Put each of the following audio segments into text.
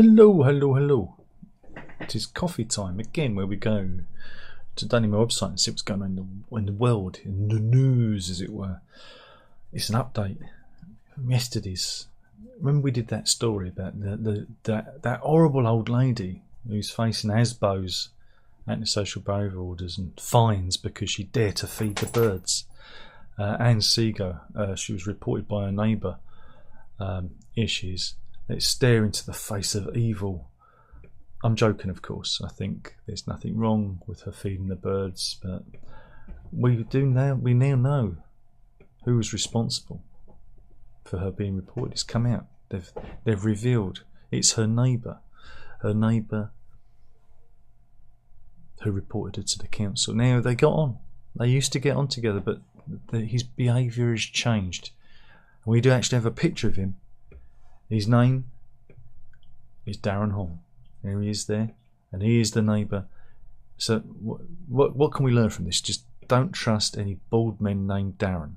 Hello, hello, hello. It is coffee time again, where we go to Danny my website and see what's going on in the world, in the news, as it were. It's an update from yesterday's. Remember we did that story about that horrible old lady who's facing ASBO's antisocial behaviour orders and fines because she dared to feed the birds. Anne Seeger, she was reported by her neighbour. Here she is. Let's stare into the face of evil. I'm joking, of course. I think there's nothing wrong with her feeding the birds, but we now know who was responsible for her being reported. It's come out. They've revealed it's her neighbour. Her neighbour who reported her to the council. Now they got on. They used to get on together, but his behaviour has changed. And we do actually have a picture of him. His name is Darren Hall. There he is there, and he is the neighbour. So what can we learn from this? Just don't trust any bald men named Darren.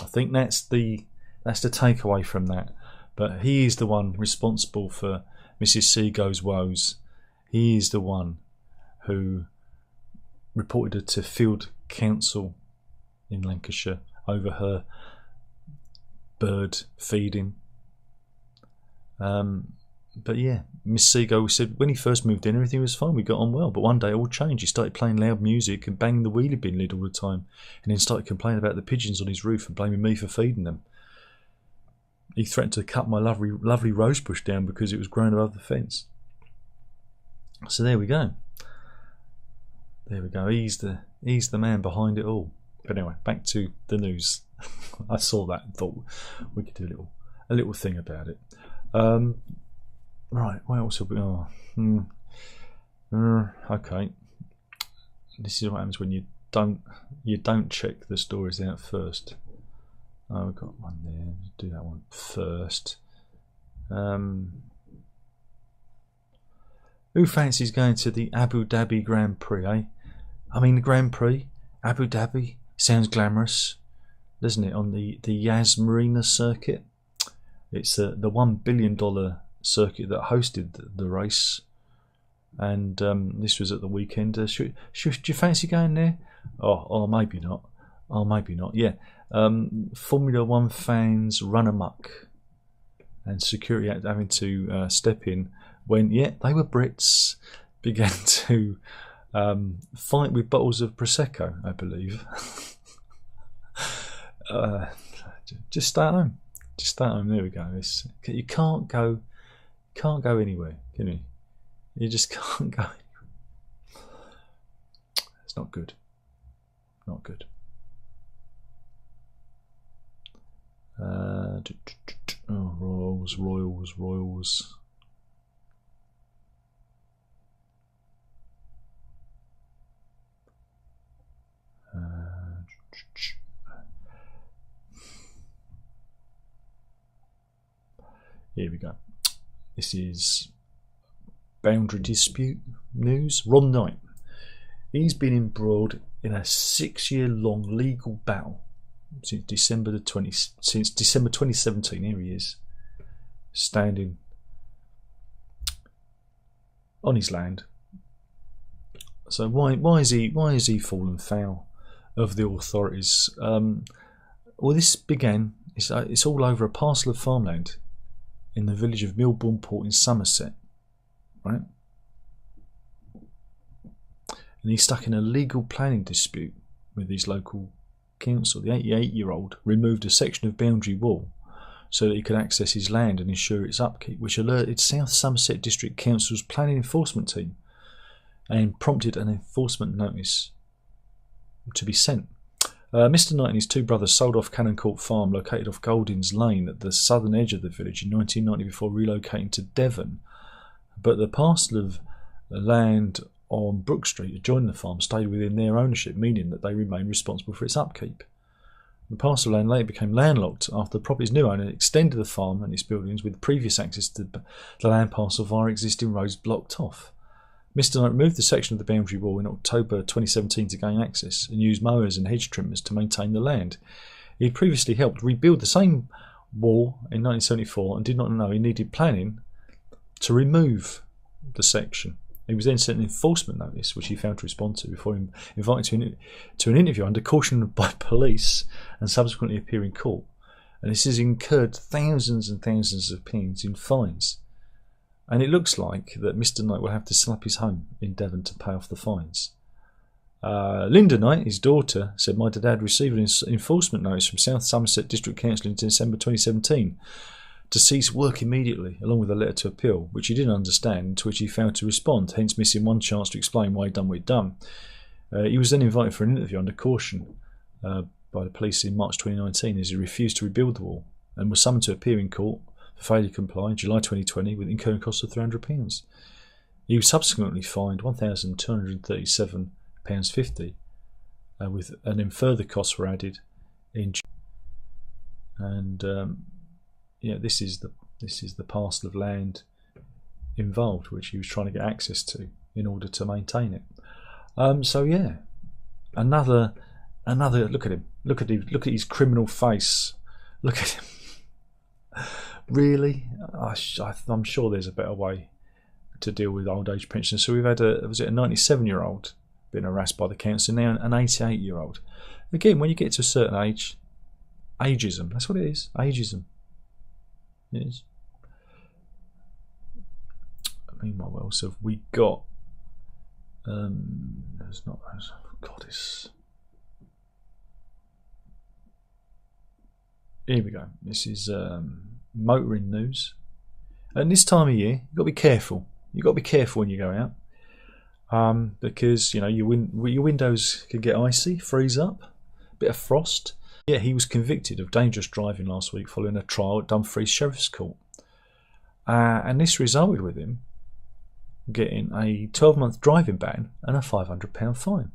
I think that's the takeaway from that. But he is the one responsible for Mrs. Seego's woes. He is the one who reported her to Field Council in Lancashire over her bird feeding. But yeah, Miss Seago said when he first moved in, everything was fine. We got on well. But one day it all changed. He started playing loud music and banging the wheelie bin lid all the time, and then started complaining about the pigeons on his roof and blaming me for feeding them. He threatened to cut my lovely rose bush down because it was growing above the fence. So there we go. There we go. He's the man behind it all. But anyway, back to the news. I saw that and thought we could do a little thing about it. Right, what else have we? Okay. This is what happens when you don't check the stories out first. Oh, we've got one there. Do that one first. Who fancies going to the Abu Dhabi Grand Prix, eh? I mean, the Grand Prix, Abu Dhabi, sounds glamorous, doesn't it? On the Yas Marina circuit. It's the $1 billion circuit that hosted the race, and this was at the weekend. Should you fancy going there? Oh, maybe not. Oh, maybe not. Yeah. Formula One fans run amok, and security having to step in when they were Brits, began to fight with bottles of Prosecco, I believe. Just stay at home. Just stay at home. There we go. You can't go anywhere, can you? You just can't go anywhere. It's not good. Not good. Royals. Here we go. This is boundary dispute news. Ron Knight. He's been embroiled in a 6-year-long legal battle since December 2017. Here he is, standing on his land. So why is he fallen foul of the authorities? Well, this began. It's all over a parcel of farmland in the village of Milbourne Port in Somerset, right? And he's stuck in a legal planning dispute with his local council. The 88-year-old removed a section of boundary wall so that he could access his land and ensure its upkeep, which alerted South Somerset District Council's planning enforcement team and prompted an enforcement notice to be sent. Mr. Knight and his two brothers sold off Cannon Court Farm, located off Goldings Lane at the southern edge of the village, in 1990 before relocating to Devon. But the parcel of land on Brook Street adjoining the farm stayed within their ownership, meaning that they remained responsible for its upkeep. The parcel of land later became landlocked after the property's new owner extended the farm and its buildings with previous access to the land parcel via existing roads blocked off. Mr. Knight removed the section of the boundary wall in October 2017 to gain access and used mowers and hedge trimmers to maintain the land. He had previously helped rebuild the same wall in 1974 and did not know he needed planning to remove the section. He was then sent an enforcement notice, which he failed to respond to, before invited to an interview under caution by police and subsequently appear in court. And this has incurred thousands and thousands of pounds in fines. And it looks like that Mr. Knight will have to sell up his home in Devon to pay off the fines. Linda Knight, his daughter, said, "My dad received an enforcement notice from South Somerset District Council in December 2017 to cease work immediately, along with a letter to appeal, which he didn't understand, to which he failed to respond, hence missing one chance to explain why he'd done what he'd done." He was then invited for an interview under caution by the police in March 2019 as he refused to rebuild the wall, and was summoned to appear in court for failure to comply in July 2020 with incurring costs of £300. He was subsequently fined £1,237.50, and then further costs were added in June. And yeah, this is the parcel of land involved, which he was trying to get access to in order to maintain it. So yeah, another look at him. Look at his criminal face. Look at him. Really, I'm sure there's a better way to deal with old age pensioners. So we've had a 97-year-old being harassed by the council, now an 88-year-old. Again, when you get to a certain age, ageism. That's what it is. Ageism. It is. Meanwhile, what else have we got? There's not. God, it's. Here we go. This is motoring news. And this time of year, you've got to be careful. You've got to be careful when you go out, because your windows can get icy, freeze up, a bit of frost. Yeah, he was convicted of dangerous driving last week following a trial at Dumfries Sheriff's Court, and this resulted with him getting a 12-month driving ban and a £500 fine.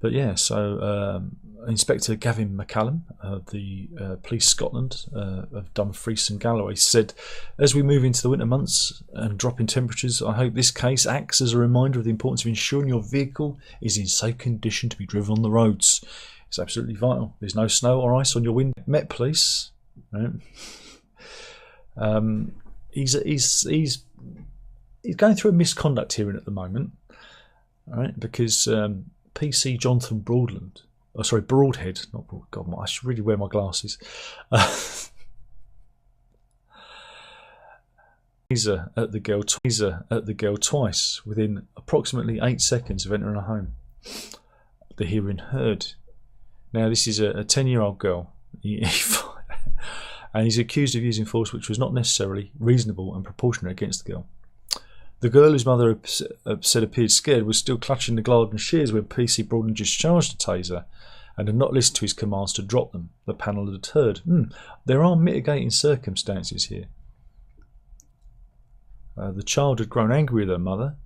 But yeah, so Inspector Gavin McCallum of the Police Scotland of Dumfries and Galloway said, "As we move into the winter months and drop in temperatures, I hope this case acts as a reminder of the importance of ensuring your vehicle is in safe condition to be driven on the roads. It's absolutely vital. There's no snow or ice on your window." Met Police, right? He's going through a misconduct hearing at the moment, right? Because PC Jonathan Broadhead, not Broad. God, I should really wear my glasses. Taser at the girl twice within approximately 8 seconds of entering a home. The hearing heard. Now, this is a 10-year-old girl, and he's accused of using force which was not necessarily reasonable and proportionate against the girl. The girl, whose mother said appeared scared, was still clutching the garden shears when PC Broadhead discharged the taser and had not listened to his commands to drop them. The panel had heard. There are mitigating circumstances here. The child had grown angry with her mother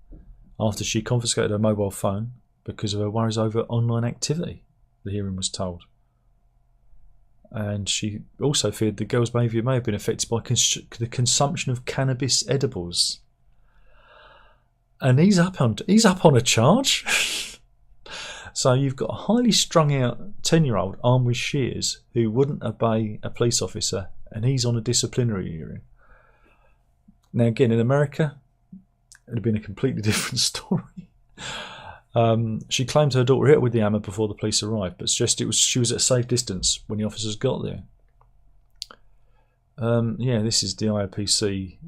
after she confiscated her mobile phone because of her worries over online activity, the hearing was told. And she also feared the girl's behaviour may have been affected by the consumption of cannabis edibles. And he's up on a charge. So you've got a highly strung out 10-year-old armed with shears who wouldn't obey a police officer, and he's on a disciplinary hearing. Now again, in America, it would have been a completely different story. She claimed her daughter hit her with the hammer before the police arrived, but suggested she was at a safe distance when the officers got there. Yeah, this is the IOPC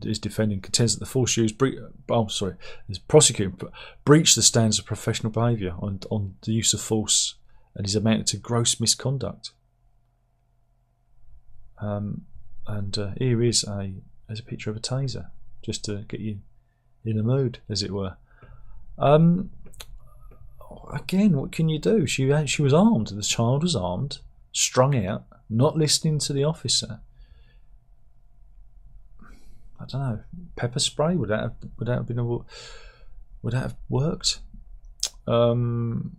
is defending, contends that the force used, is prosecuting, breached the standards of professional behaviour on the use of force and is amounted to gross misconduct. And here is a picture of a taser, just to get you in the mood, as it were. Again, what can you do? She was armed. The child was armed, strung out, not listening to the officer. I don't know. Pepper spray, would that have worked? The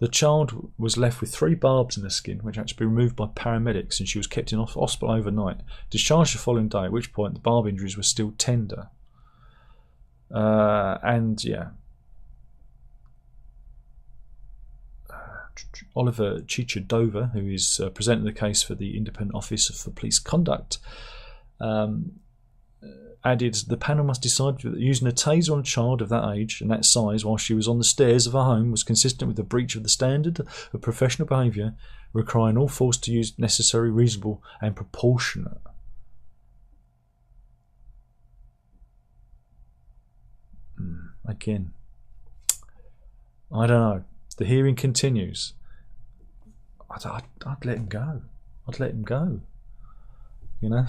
child was left with 3 barbs in her skin, which had to be removed by paramedics, and she was kept in hospital overnight. Discharged the following day, at which point the barb injuries were still tender. And yeah, Oliver Chicha-Dover, who is presenting the case for the Independent Office for Police Conduct, added, the panel must decide that using a taser on a child of that age and that size while she was on the stairs of her home was consistent with the breach of the standard of professional behaviour, requiring all force to use necessary, reasonable and proportionate. Again, I don't know. The hearing continues. I'd let him go. I'd let him go. You know?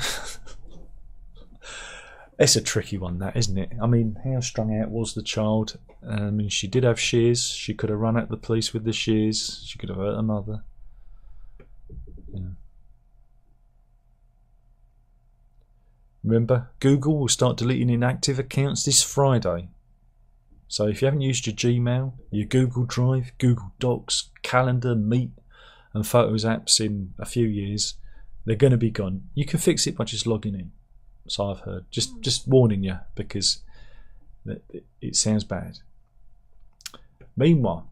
It's a tricky one, that, isn't it? I mean, how strung out was the child? I mean, she did have shears. She could have run at the police with the shears. She could have hurt her mother. Yeah. Remember, Google will start deleting inactive accounts this Friday. So if you haven't used your Gmail, your Google Drive, Google Docs, Calendar, Meet and Photos apps in a few years, they're going to be gone. You can fix it by just logging in. So I've heard. Just warning you, because it sounds bad. Meanwhile,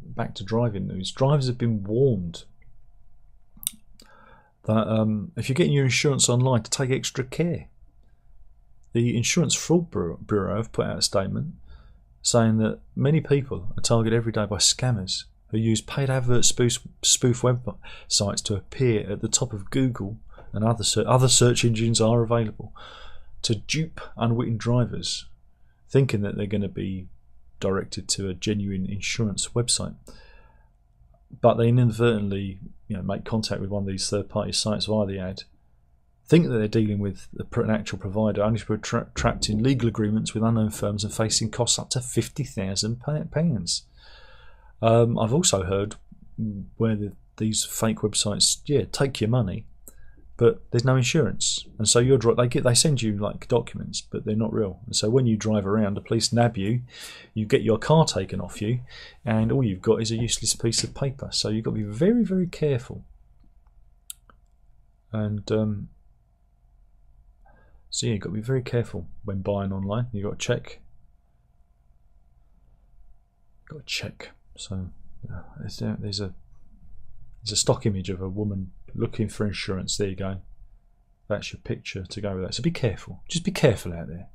back to driving news. Drivers have been warned that if you're getting your insurance online, to take extra care. The Insurance Fraud Bureau have put out a statement saying that many people are targeted every day by scammers who use paid advert spoof websites to appear at the top of Google, and other search engines are available, to dupe unwitting drivers, thinking that they're going to be directed to a genuine insurance website. But they inadvertently, make contact with one of these third-party sites via the ad, think that they're dealing with an actual provider, only to be trapped in legal agreements with unknown firms and facing costs up to £50,000. I've also heard where these fake websites, take your money, but there's no insurance, and so they send you like documents, but they're not real. And so when you drive around, the police nab you, you get your car taken off you, and all you've got is a useless piece of paper. So you've got to be very, very careful. And you've got to be very careful when buying online. You've got to check. So there's a stock image of a woman looking for insurance. There you go. That's your picture to go with that. So be careful. Just be careful out there.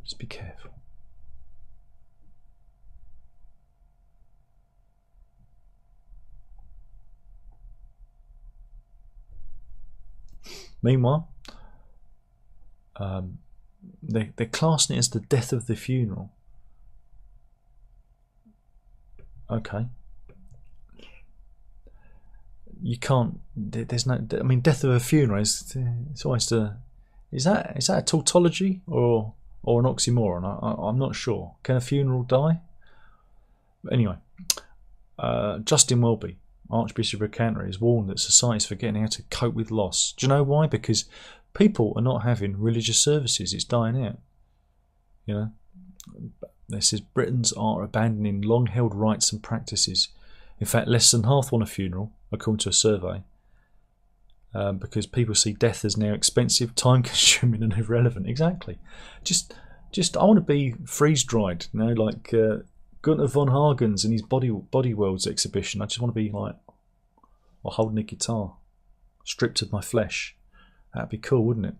Just be careful. Meanwhile, they're classing it as the death of the funeral. Okay. You can't. There's no. I mean, death of a funeral is. It's always Is that a tautology or an oxymoron? I'm not sure. Can a funeral die? But anyway, Justin Welby, Archbishop of Canterbury, has warned that society is forgetting how to cope with loss. Do you know why? Because people are not having religious services. It's dying out. This says Britons are abandoning long-held rites and practices. In fact, less than half want a funeral, according to a survey, because people see death as now expensive, time-consuming, and irrelevant. Exactly. Just I want to be freeze-dried, like Gunther von Hagen's in his Body Worlds exhibition. I just want to be like, or holding a guitar, stripped of my flesh. That'd be cool, wouldn't it?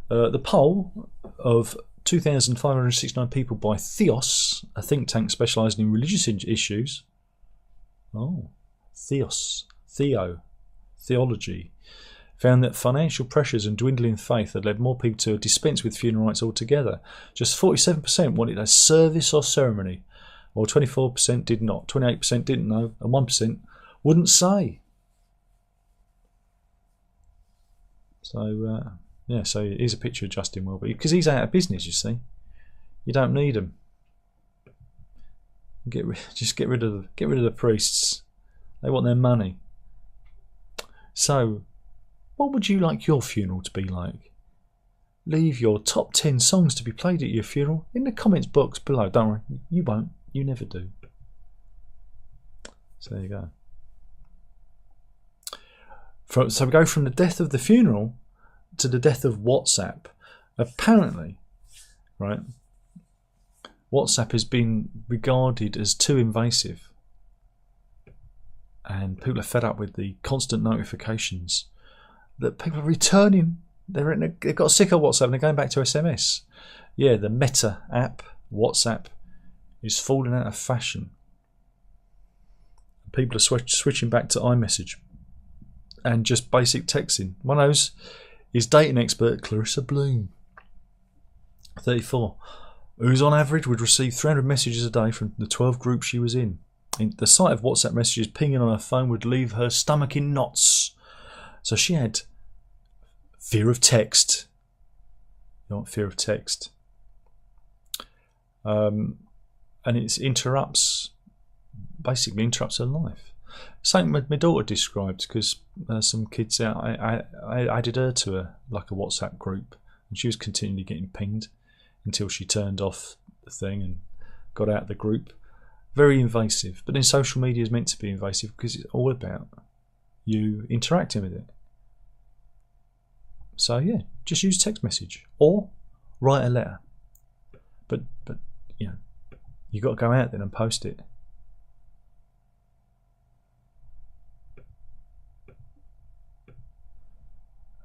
The poll of 2,569 people by Theos, a think tank specialising in religious issues. Oh, theology, found that financial pressures and dwindling faith had led more people to dispense with funeral rites altogether. Just 47% wanted a service or ceremony, while 24% did not, 28% didn't know, and 1% wouldn't say. So, so here's a picture of Justin Welby, because he's out of business, you see. You don't need him. Just get rid of the priests. They want their money. So, what would you like your funeral to be like? Leave your top 10 songs to be played at your funeral in the comments box below. Don't worry, you won't. You never do. So there you go. So we go from the death of the funeral to the death of WhatsApp. Apparently, right, WhatsApp has been regarded as too invasive. and people are fed up with the constant notifications that people are returning. They've got sick of WhatsApp and they're going back to SMS. Yeah, the Meta app, WhatsApp, is falling out of fashion. People are switching back to iMessage and just basic texting. One of those is dating expert Clarissa Bloom, 34, who's on average would receive 300 messages a day from the 12 groups she was in. The sight of WhatsApp messages pinging on her phone would leave her stomach in knots. So she had fear of text. You want fear of text? And it basically interrupts her life. Something my daughter described, because some kids out, I added her to a WhatsApp group, and she was continually getting pinged until she turned off the thing and got out of the group. Very invasive. But then social media is meant to be invasive because it's all about you interacting with it. So yeah, just use text message or write a letter. But you know, you got to go out then and post it.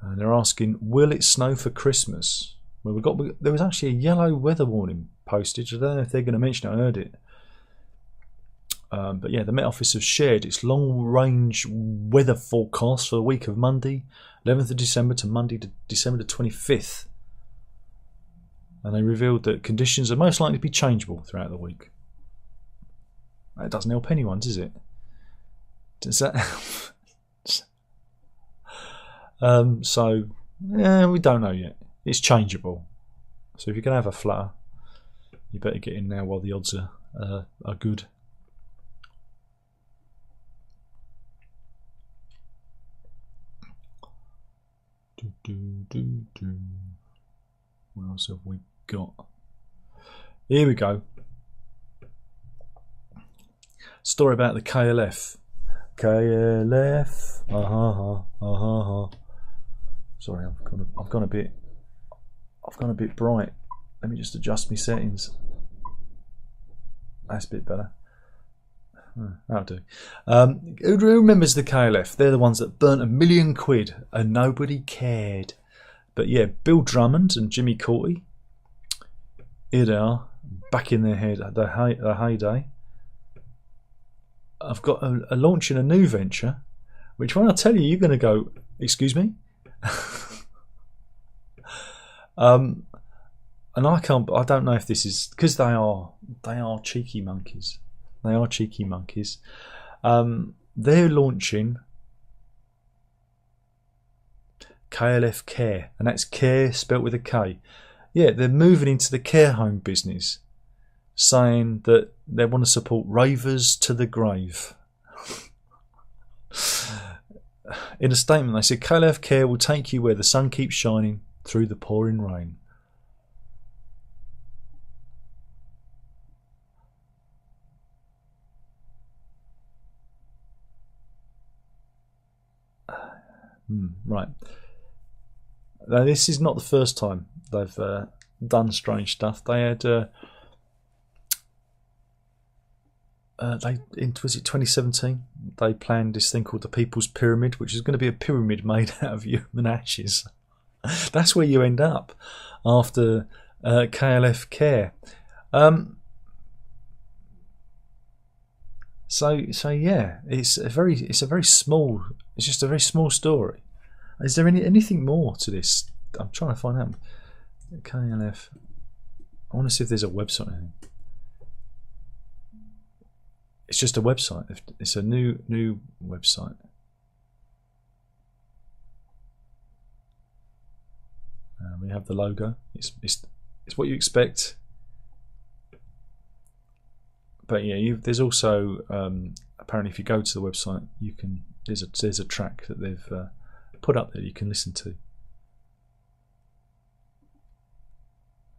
And they're asking, will it snow for Christmas? Well, there was actually a yellow weather warning postage. I don't know if they're going to mention it. I heard it. But yeah, the Met Office have shared its long-range weather forecast for the week of Monday, 11th of December to Monday, December the 25th. And they revealed that conditions are most likely to be changeable throughout the week. That doesn't help anyone, does it? Does that? So, yeah, we don't know yet. It's changeable. So if you're going to have a flutter, you better get in now while the odds are good. What else have we got? Here we go. Story about the KLF. KLF. Sorry, I've gone a bit bright. Let me just adjust my settings. That's a bit better. That'll do. Who remembers the KLF? They're the ones that burnt £1 million and nobody cared. But yeah, Bill Drummond and Jimmy Cauty, here they are, back in their head at their heyday. I've got a launching a new venture, which when I tell you, you're going to go, excuse me? And I don't know if this is because they are cheeky monkeys. They are cheeky monkeys. They're launching KLF Care, and that's care spelt with a K. Yeah, they're moving into the care home business, saying that they want to support ravers to the grave. In a statement, they said KLF Care will take you where the sun keeps shining through the pouring rain. Right. Now, this is not the first time they've done strange stuff. They had was it 2017? They planned this thing called the People's Pyramid, which is going to be a pyramid made out of human ashes. That's where you end up after KLF Care. So yeah, it's just a very small story. Is there anything more to this? I'm trying to find out. KLF. I want to see if there's a website. It's just a website. It's a new website. We have the logo. It's what you expect. But yeah, there's also apparently if you go to the website, you can. There's a track that they've put up there you can listen to.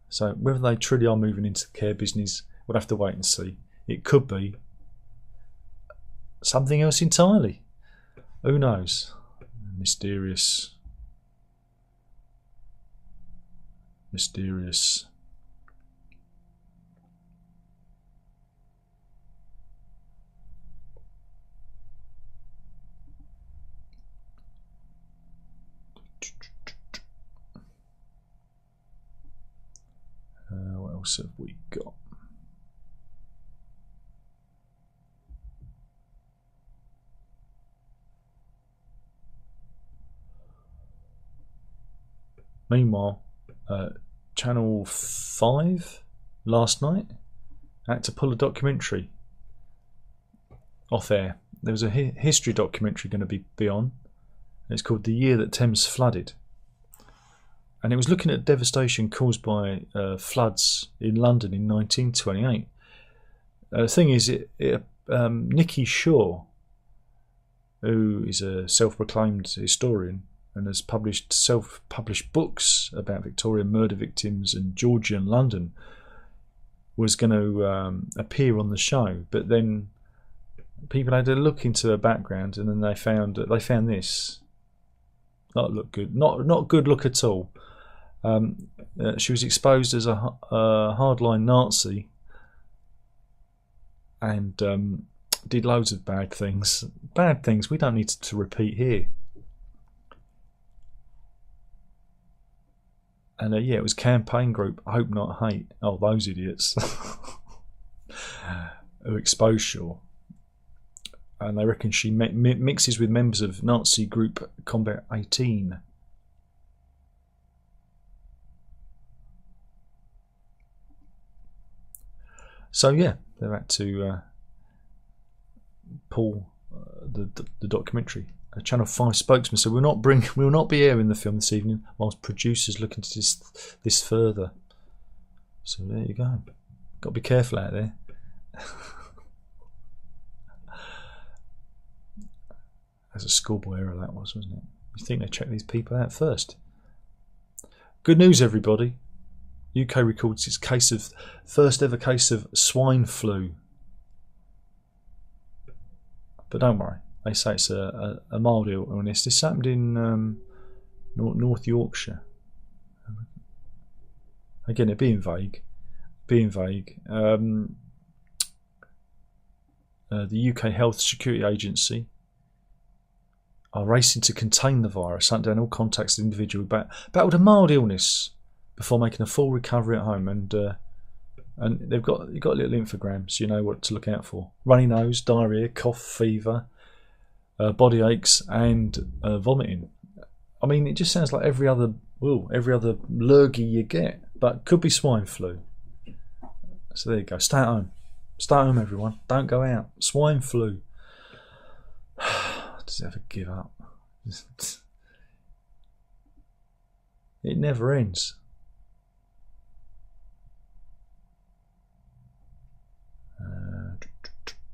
So whether they truly are moving into the care business, we'll have to wait and see. It could be something else entirely. Who knows? Mysterious. else have we got? Meanwhile, Channel 5 last night had to pull a documentary off air. There was a history documentary going to be on. It's called The Year That Thames Flooded. And it was looking at devastation caused by floods in London in 1928. The thing is, Nicky Shaw, who is a self-proclaimed historian and has self-published books about Victorian murder victims and Georgian London, was going to appear on the show. But then people had to look into her background, and then they found this. Not look good. Not good look at all. She was exposed as a hardline Nazi and did loads of bad things. Bad things we don't need to repeat here. And yeah, it was campaign group Hope Not Hate. Oh, those idiots who exposed Shaw. And they reckon she mixes with members of Nazi group Combat 18. So yeah, they've had to pull the documentary. A Channel 5 spokesman said, "We will not be airing the film this evening, whilst producers look into this further." So there you go. Got to be careful out there. As a schoolboy error that was, wasn't it? You think they check these people out first? Good news, everybody. UK records its first ever case of swine flu. But don't worry, they say it's a mild illness. This happened in North Yorkshire. Again, it being vague. The UK Health Security Agency are racing to contain the virus, hunt down all contacts with the individual who battled a mild illness before making a full recovery at home. And you've got little infograms, so you know what to look out for: runny nose, diarrhea, cough, fever, body aches, and vomiting. I mean, it just sounds like every other lurgy you get, but could be swine flu. So there you go. Stay at home. Stay at home, everyone. Don't go out. Swine flu. Does it ever give up? It never ends.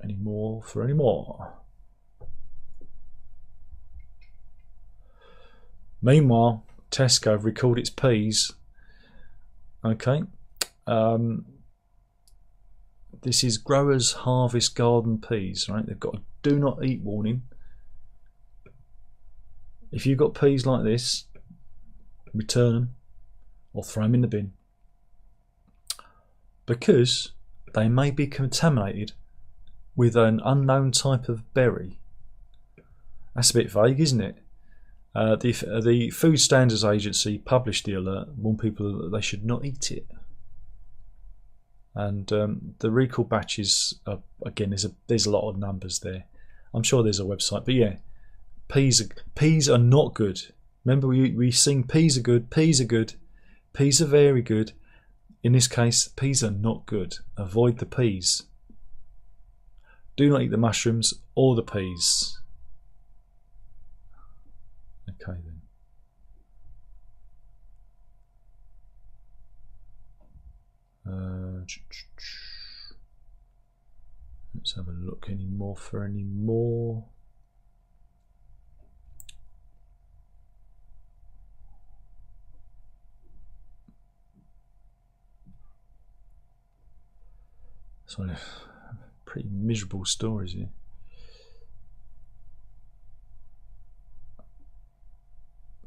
Any more? Meanwhile, Tesco have recalled its peas. Okay. This is Growers Harvest Garden peas, right? They've got a do not eat warning. If you've got peas like this, return them or throw them in the bin, because they may be contaminated with an unknown type of berry. That's a bit vague, isn't it? The Food Standards Agency published the alert, warned people that they should not eat it. And the recall batches, again, there's a lot of numbers there. I'm sure there's a website, but yeah, peas are not good. Remember, we sing peas are good, peas are good, peas are very good. In this case, peas are not good. Avoid the peas. Do not eat the mushrooms or the peas. Okay then. Let's have a look any more. So, pretty miserable stories here.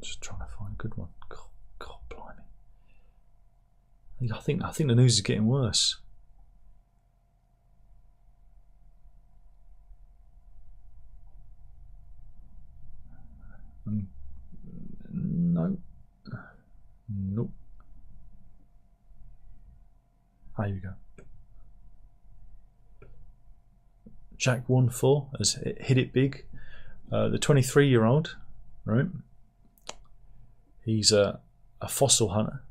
Just trying to find a good one. God blimey. I think the news is getting worse. No. Nope. There you go. Jack Wonfor has hit it big. The 23-year-old, right? He's a fossil hunter.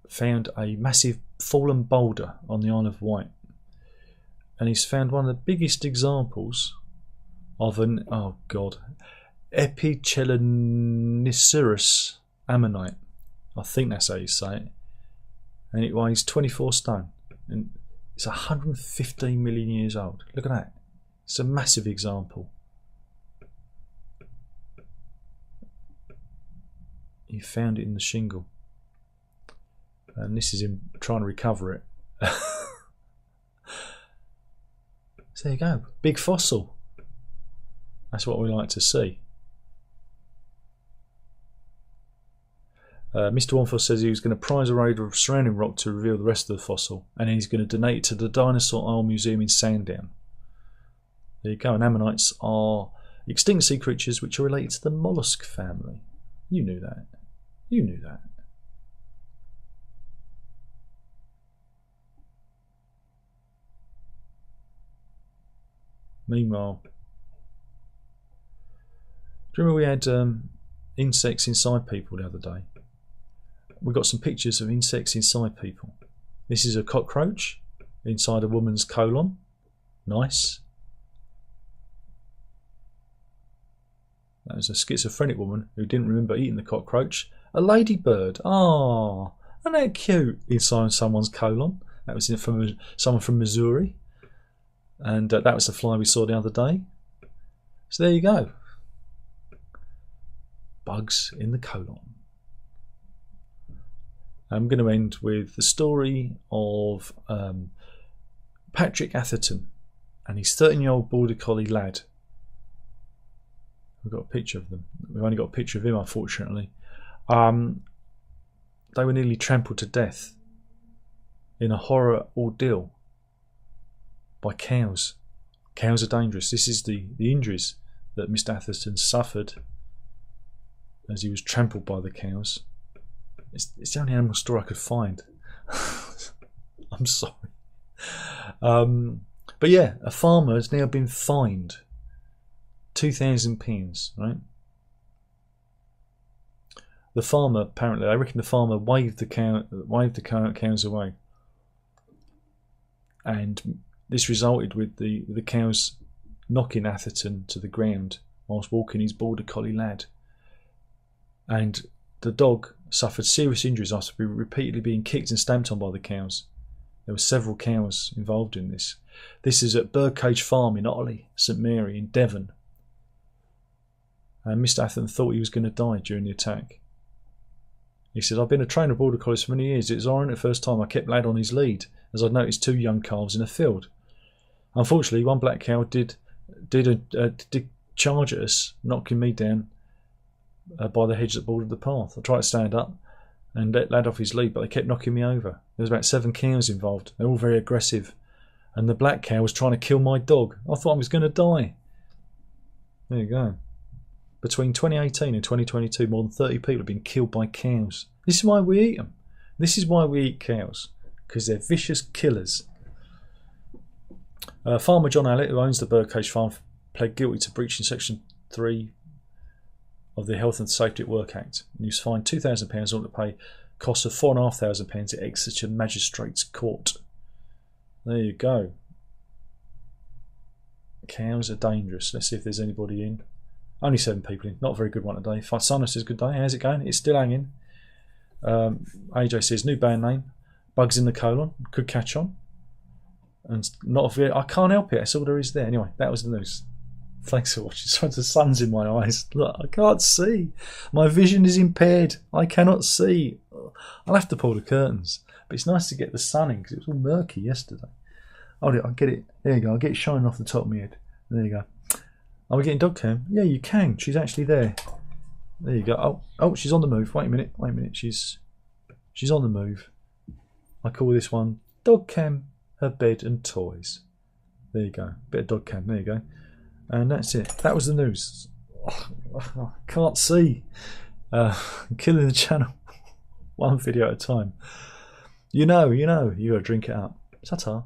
Found a massive fallen boulder on the Isle of Wight, and he's found one of the biggest examples of an Epicheloniceros ammonite. I think that's how you say it. And it weighs 24 stone, and it's 115 million years old. Look at that. It's a massive example. He found it in the shingle, and this is him trying to recover it. So there you go, big fossil. That's what we like to see. Mr. Wonfor says he was going to prize a raid of surrounding rock to reveal the rest of the fossil, and he's going to donate it to the Dinosaur Isle Museum in Sandown. There you go. And ammonites are extinct sea creatures which are related to the mollusk family. You knew that. You knew that. Meanwhile, do you remember we had insects inside people the other day? We got some pictures of insects inside people. This is a cockroach inside a woman's colon. Nice. That was a schizophrenic woman who didn't remember eating the cockroach. A ladybird. Ah, isn't that cute? Inside someone's colon. That was from someone from Missouri. And that was the fly we saw the other day. So there you go. Bugs in the colon. I'm going to end with the story of Patrick Atherton and his 13-year-old border collie lad. We've got a picture of them. We've only got a picture of him, unfortunately. They were nearly trampled to death in a horror ordeal by cows. Cows are dangerous. This is the injuries that Mr. Atherton suffered as he was trampled by the cows. It's the only animal story I could find. I'm sorry. But yeah, a farmer has now been fined £2,000, right? The farmer, apparently, I reckon the farmer waved the cows away, and this resulted with the cows knocking Atherton to the ground whilst walking his border collie lad, and the dog suffered serious injuries after repeatedly being kicked and stamped on by the cows. There were several cows involved in this. This is at Birdcage Farm in Otley, St Mary in Devon. And Mr. Atherton thought he was going to die during the attack. He said, I've been a trainer of border collies for many years. It was iron at the first time I kept lad on his lead, as I'd noticed two young calves in a field. Unfortunately, one black cow did charge at us, knocking me down by the hedge that bordered the path. I tried to stand up and let lad off his lead, but they kept knocking me over. There was about 7 cows involved. They're all very aggressive. And the black cow was trying to kill my dog. I thought I was going to die. There you go. Between 2018 and 2022, more than 30 people have been killed by cows. This is why we eat them. This is why we eat cows. Because they're vicious killers. Farmer John Allett, who owns the Birdcage Farm, pled guilty to breaching Section 3 of the Health and Safety at Work Act. And he was fined £2,000 in order to pay costs of £4,500 at Exeter Magistrates Court. There you go. Cows are dangerous. Let's see if there's anybody in. Only 7 people in. Not a very good one today. Sunus says good day. How's it going? It's still hanging. AJ says new band name. Bugs in the colon. Could catch on. And not a I can't help it. That's all there is there. Anyway, that was the news. Thanks for watching. Sorry, the sun's in my eyes. Look, I can't see. My vision is impaired. I cannot see. I'll have to pull the curtains. But it's nice to get the sun in because it was all murky yesterday. Oh, I'll get it. There you go. I'll get it shining off the top of my head. There you go. Are we getting dog cam? Yeah, you can. She's actually there. There you go. Oh, she's on the move. Wait a minute. She's on the move. I call this one dog cam, her bed and toys. There you go. Bit of dog cam. There you go. And that's it. That was the news. I can't see. Killing the channel. One video at a time. You know, you got to drink it up. Ta-ta.